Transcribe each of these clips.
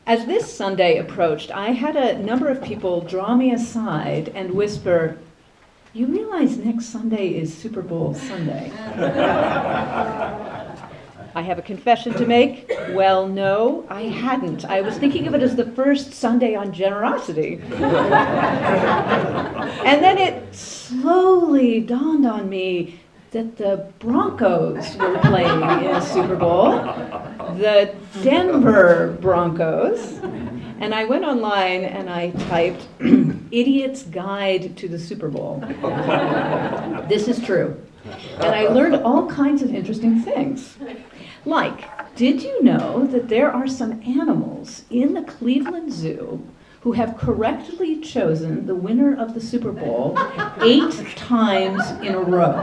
As this Sunday approached, I had a number of people draw me aside and whisper, "You realize next Sunday is Super Bowl Sunday." I have a confession to make. Well, no, I hadn't. I was thinking of it as the first Sunday on generosity. And then it slowly dawned on me that the Broncos were playing in a Super Bowl, the Denver Broncos, and I went online and I typed, "Idiot's Guide to the Super Bowl." This is true. And I learned all kinds of interesting things. Like, did you know that there are some animals in the Cleveland Zoo who have correctly chosen the winner of the Super Bowl 8 times in a row?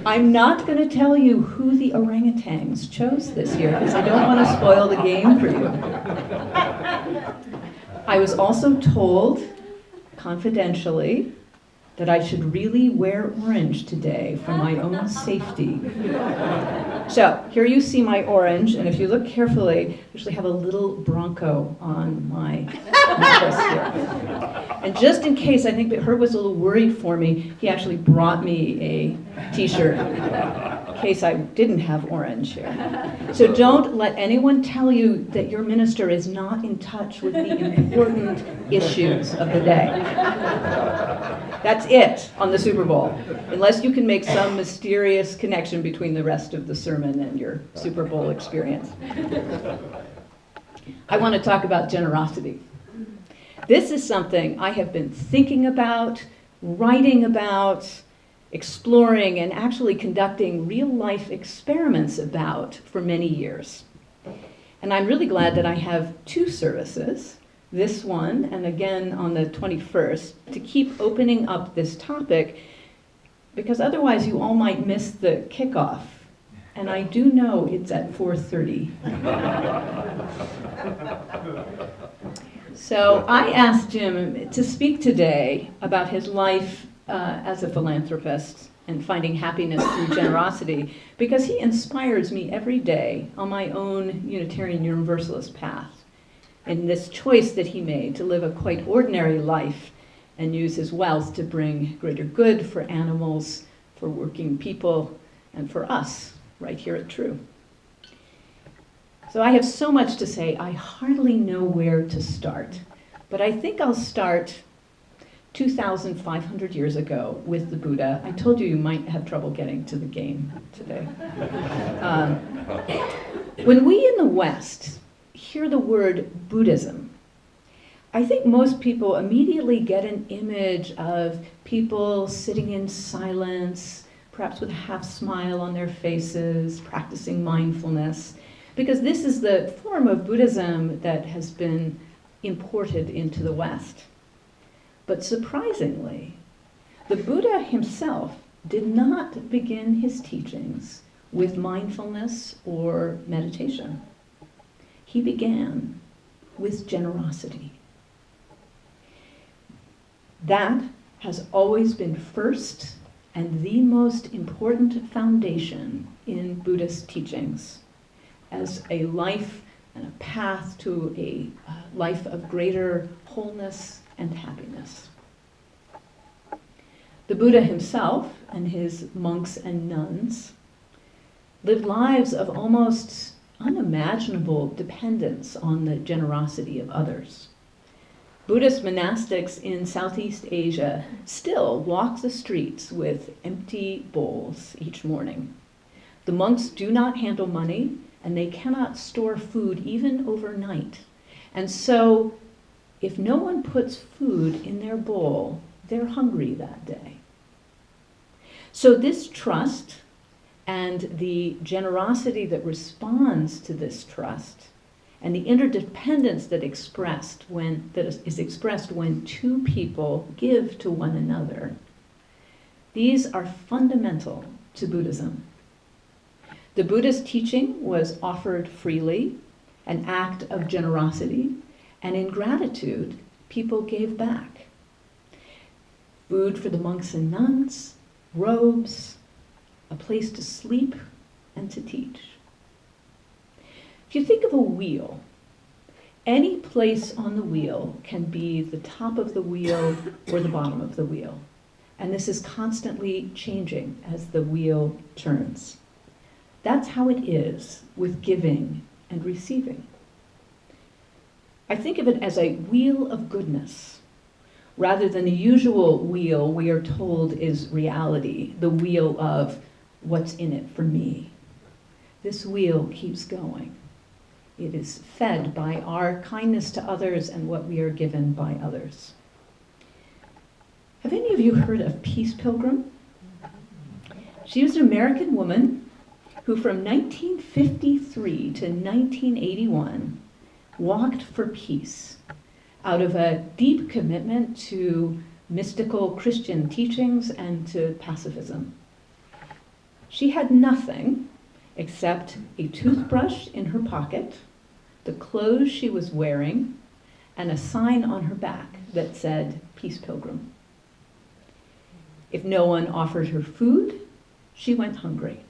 I'm not going to tell you who the orangutans chose this year because I don't want to spoil the game for you. I was also told, confidentially, that I should really wear orange today for my own safety. So here you see my orange, and if you look carefully, I actually have a little Bronco on my necklace here. And just in case, I think that Herb was a little worried for me, he actually brought me a t-shirt in case I didn't have orange here. So don't let anyone tell you that your minister is not in touch with the important issues of the day. That's it on the Super Bowl, unless you can make some mysterious connection between the rest of the sermon and your Super Bowl experience. I want to talk about generosity. This is something I have been thinking about, writing about, exploring, and actually conducting real-life experiments about for many years. And I'm really glad that I have 2 services, this one and again on the 21st, to keep opening up this topic, because otherwise you all might miss the kickoff. And I do know it's at 4:30. So I asked Jim to speak today about his life as a philanthropist and finding happiness through generosity, because he inspires me every day on my own Unitarian Universalist path in this choice that he made to live a quite ordinary life and use his wealth to bring greater good for animals, for working people, and for us right here at True. So I have so much to say, I hardly know where to start, but I think I'll start 2,500 years ago with the Buddha. I told you you might have trouble getting to the game today. When we in the West hear the word Buddhism, I think most people immediately get an image of people sitting in silence, perhaps with a half smile on their faces, practicing mindfulness, because this is the form of Buddhism that has been imported into the West. But surprisingly, the Buddha himself did not begin his teachings with mindfulness or meditation. He began with generosity. That has always been first and the most important foundation in Buddhist teachings as a life and a path to a life of greater wholeness and happiness. The Buddha himself and his monks and nuns lived lives of almost unimaginable dependence on the generosity of others. Buddhist monastics in Southeast Asia still walk the streets with empty bowls each morning. The monks do not handle money, and they cannot store food even overnight. And so, if no one puts food in their bowl, they're hungry that day. So this trust and the generosity that responds to this trust and the interdependence that is expressed when 2 people give to one another, these are fundamental to Buddhism. The Buddhist teaching was offered freely, an act of generosity, and in gratitude, people gave back. Food for the monks and nuns, robes, a place to sleep and to teach. If you think of a wheel, any place on the wheel can be the top of the wheel or the bottom of the wheel. And this is constantly changing as the wheel turns. That's how it is with giving and receiving. I think of it as a wheel of goodness, rather than the usual wheel we are told is reality, the wheel of what's in it for me. This wheel keeps going. It is fed by our kindness to others and what we are given by others. Have any of you heard of Peace Pilgrim? She was an American woman who from 1953 to 1981 walked for peace out of a deep commitment to mystical Christian teachings and to pacifism. She had nothing except a toothbrush in her pocket, the clothes she was wearing, and a sign on her back that said, Peace Pilgrim. If no one offered her food, she went hungry.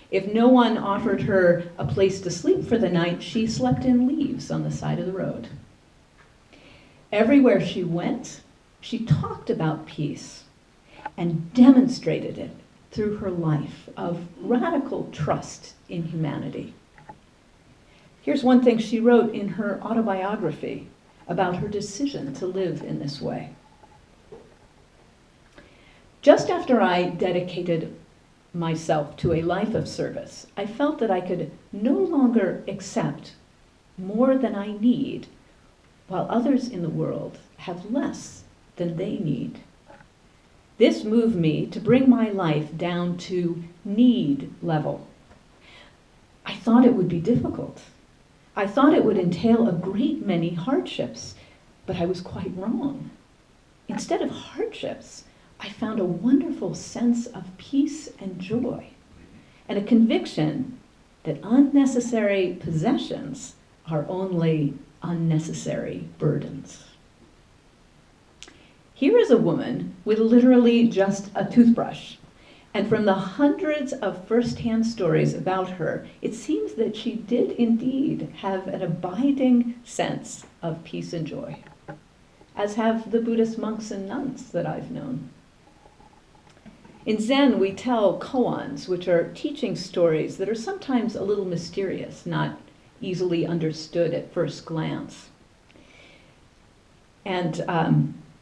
If no one offered her a place to sleep for the night, she slept in leaves on the side of the road. Everywhere she went, she talked about peace and demonstrated it through her life of radical trust in humanity. Here's one thing she wrote in her autobiography about her decision to live in this way. Just after I dedicated myself to a life of service, I felt that I could no longer accept more than I need, while others in the world have less than they need. This moved me to bring my life down to need level. I thought it would be difficult. I thought it would entail a great many hardships, but I was quite wrong. Instead of hardships, I found a wonderful sense of peace and joy, and a conviction that unnecessary possessions are only unnecessary burdens. Here is a woman with literally just a toothbrush, and from the hundreds of first-hand stories about her, it seems that she did indeed have an abiding sense of peace and joy, as have the Buddhist monks and nuns that I've known. In Zen, we tell koans, which are teaching stories that are sometimes a little mysterious, not easily understood at first glance. And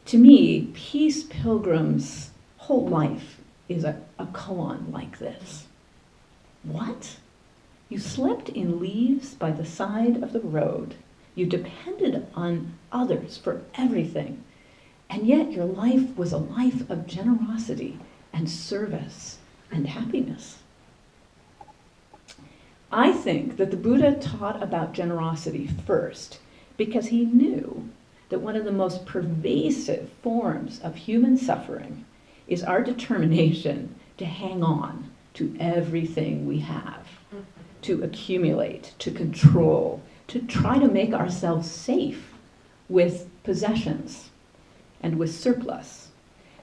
to me, Peace Pilgrim's whole life is a koan like this. What? You slept in leaves by the side of the road. You depended on others for everything. And yet your life was a life of generosity and service and happiness. I think that the Buddha taught about generosity first because he knew that one of the most pervasive forms of human suffering is our determination to hang on to everything we have, to accumulate, to control, to try to make ourselves safe with possessions and with surplus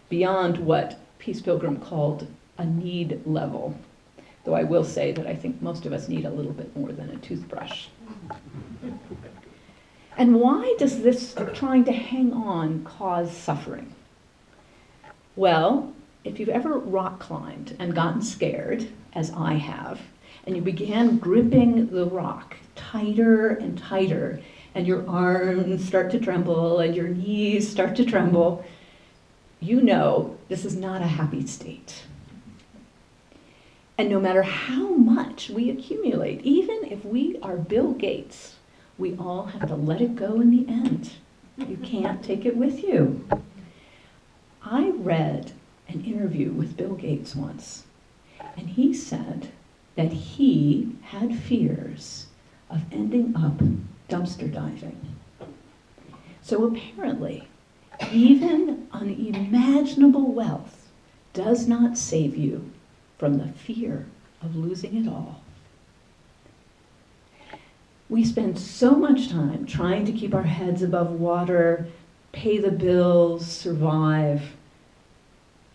beyond what Peace Pilgrim called a need level, though I will say that I think most of us need a little bit more than a toothbrush. And why does this trying to hang on cause suffering? Well, if you've ever rock climbed and gotten scared, as I have, and you began gripping the rock tighter and tighter, and your arms start to tremble and your knees start to tremble, you know this is not a happy state. And no matter how much we accumulate, even if we are Bill Gates, we all have to let it go in the end. You can't take it with you. I read an interview with Bill Gates once, and he said that he had fears of ending up dumpster diving. So apparently, even unimaginable wealth does not save you from the fear of losing it all. We spend so much time trying to keep our heads above water, pay the bills, survive.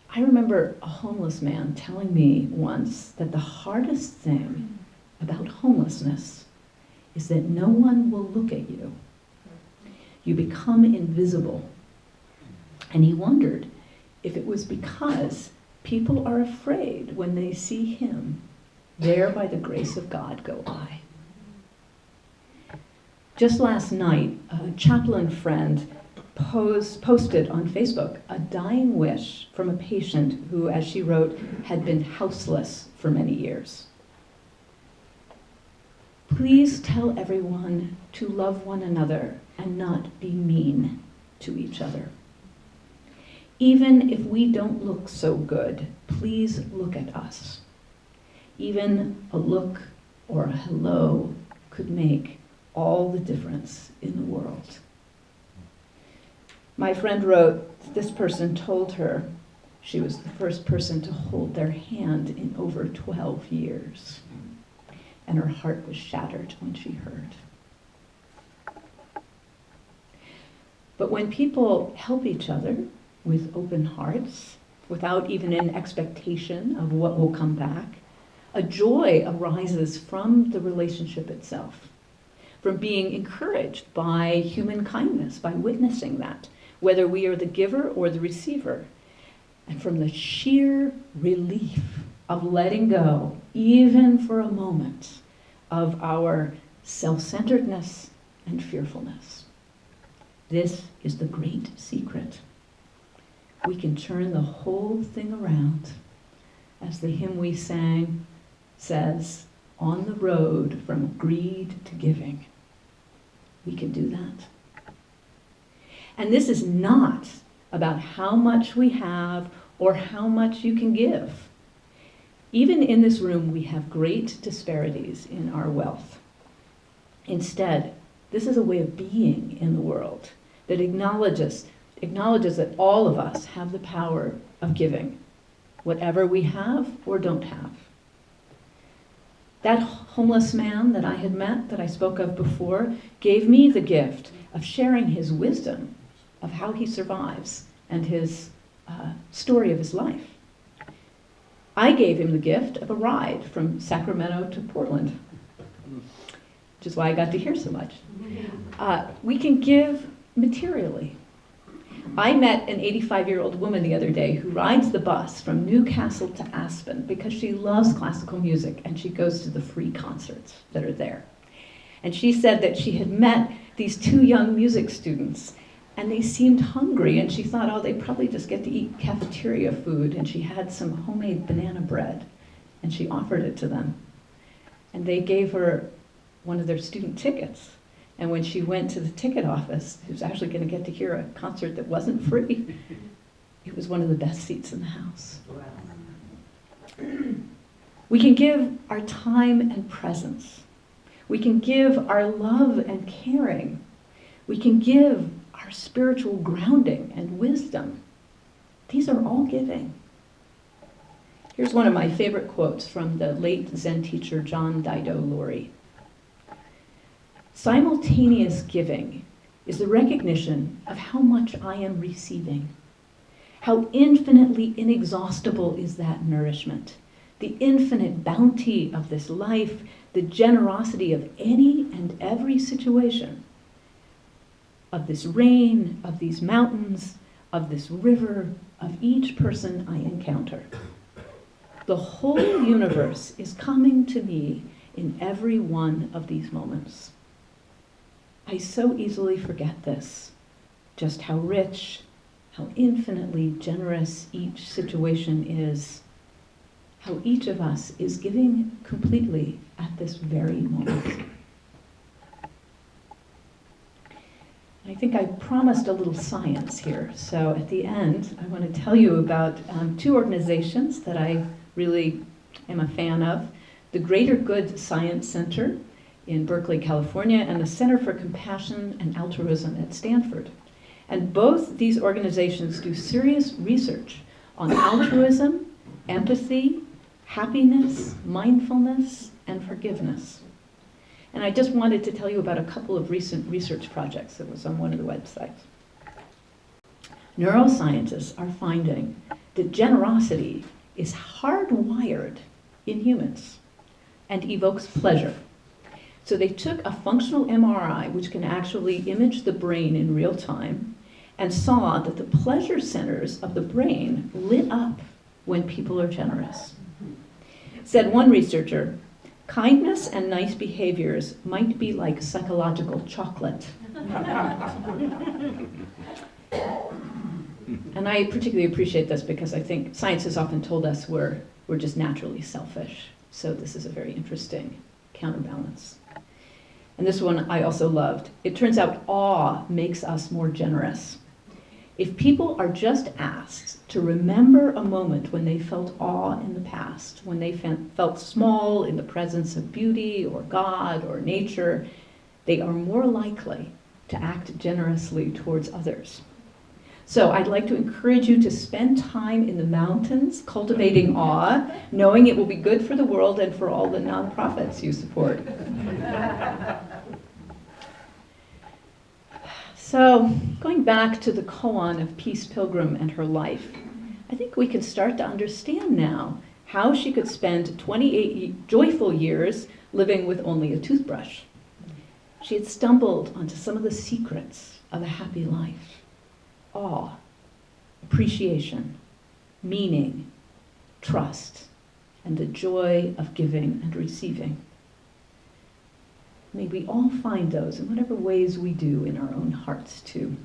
I remember a homeless man telling me once that the hardest thing about homelessness is that no one will look at you. You become invisible. And he wondered if it was because people are afraid when they see him there by the grace of God go by. Just last night, a chaplain friend posted on Facebook a dying wish from a patient who, as she wrote, had been houseless for many years. Please tell everyone to love one another and not be mean to each other. Even if we don't look so good, please look at us. Even a look or a hello could make all the difference in the world. My friend wrote, this person told her she was the first person to hold their hand in over 12 years. And her heart was shattered when she heard. But when people help each other with open hearts, without even an expectation of what will come back, a joy arises from the relationship itself, from being encouraged by human kindness, by witnessing that, whether we are the giver or the receiver, and from the sheer relief of letting go, even for a moment, of our self-centeredness and fearfulness. This is the great secret. We can turn the whole thing around, as the hymn we sang says, on the road from greed to giving. We can do that. And this is not about how much we have or how much you can give. Even in this room, we have great disparities in our wealth. Instead, this is a way of being in the world that acknowledges that all of us have the power of giving, whatever we have or don't have. That homeless man that I had met, that I spoke of before, gave me the gift of sharing his wisdom of how he survives and his story of his life. I gave him the gift of a ride from Sacramento to Portland, which is why I got to hear so much. We can give materially. I met an 85-year-old woman the other day who rides the bus from Newcastle to Aspen because she loves classical music and she goes to the free concerts that are there. And she said that she had met these two young music students and they seemed hungry, and she thought, oh, they probably just get to eat cafeteria food, and she had some homemade banana bread, and she offered it to them. And they gave her one of their student tickets. And when she went to the ticket office, she was actually going to get to hear a concert that wasn't free. It was one of the best seats in the house. Wow. We can give our time and presence. We can give our love and caring. We can give our spiritual grounding and wisdom. These are all giving. Here's one of my favorite quotes from the late Zen teacher John Dido Loori. Simultaneous giving is the recognition of how much I am receiving. How infinitely inexhaustible is that nourishment. The infinite bounty of this life, the generosity of any and every situation, of this rain, of these mountains, of this river, of each person I encounter. The whole universe is coming to me in every one of these moments. I so easily forget this, just how rich, how infinitely generous each situation is, how each of us is giving completely at this very moment. I think I promised a little science here, so at the end I want to tell you about two organizations that I really am a fan of. The Greater Good Science Center in Berkeley, California, and the Center for Compassion and Altruism at Stanford. And both these organizations do serious research on altruism, empathy, happiness, mindfulness, and forgiveness. And I just wanted to tell you about a couple of recent research projects that was on one of the websites. Neuroscientists are finding that generosity is hardwired in humans. and evokes pleasure. So they took a functional MRI, which can actually image the brain in real time, and saw that the pleasure centers of the brain lit up when people are generous. Said one researcher, kindness and nice behaviors might be like psychological chocolate. And I particularly appreciate this because I think science has often told us we're just naturally selfish. So this is a very interesting counterbalance. And this one I also loved. It turns out awe makes us more generous. If people are just asked to remember a moment when they felt awe in the past, when they felt small in the presence of beauty or God or nature, they are more likely to act generously towards others. So I'd like to encourage you to spend time in the mountains cultivating awe, knowing it will be good for the world and for all the nonprofits you support. So going back to the koan of Peace Pilgrim and her life, I think we can start to understand now how she could spend 28 joyful years living with only a toothbrush. She had stumbled onto some of the secrets of a happy life: awe, appreciation, meaning, trust, and the joy of giving and receiving. May we all find those in whatever ways we do in our own hearts too.